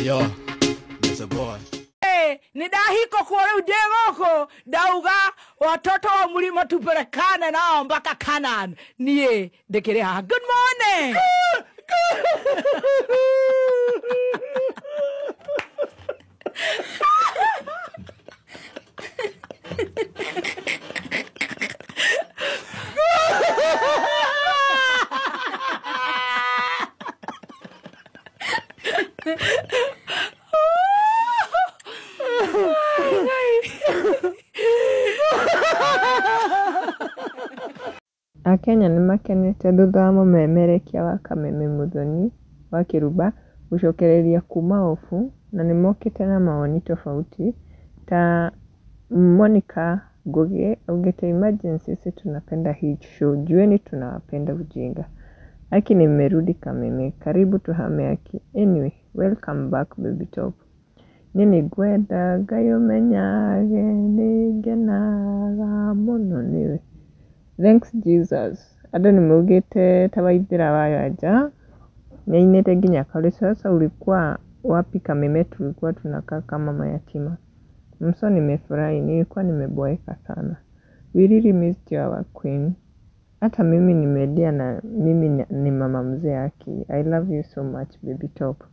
yo, that's a boy. Nidahiko kwa udengoko dauga watoto wa mlima tupelekane nao mpaka Canaan. Nie dekerea. Good morning. Akenya nimakenete thutha wa mumemerekia wa Kameme Muthoni wa Kiruba gucokereria kuma ofu na nimokite na maoni tofauti ta Monica Ngugi augite emergency sisi tunapenda hii show, jueni tunawapenda ujinga. Aki nimerudi Kameme, karibu tuhame Aki. Anyway, welcome back baby top. Nini gwenda gayo menyage nigenaga muno niwe. Thanks Jesus. Ado nimugite tawaithira wayo aja. Nyainete nginya kale sasa ulikuwa wapi Kameme? Tulikuwa tunakaa kama mayatima. Mso nimefurahi, nilikuwa nimeboeka sana. We really missed our queen. Hata mimi nimedia na mimi ni mama mzee Aki. I love you so much baby top.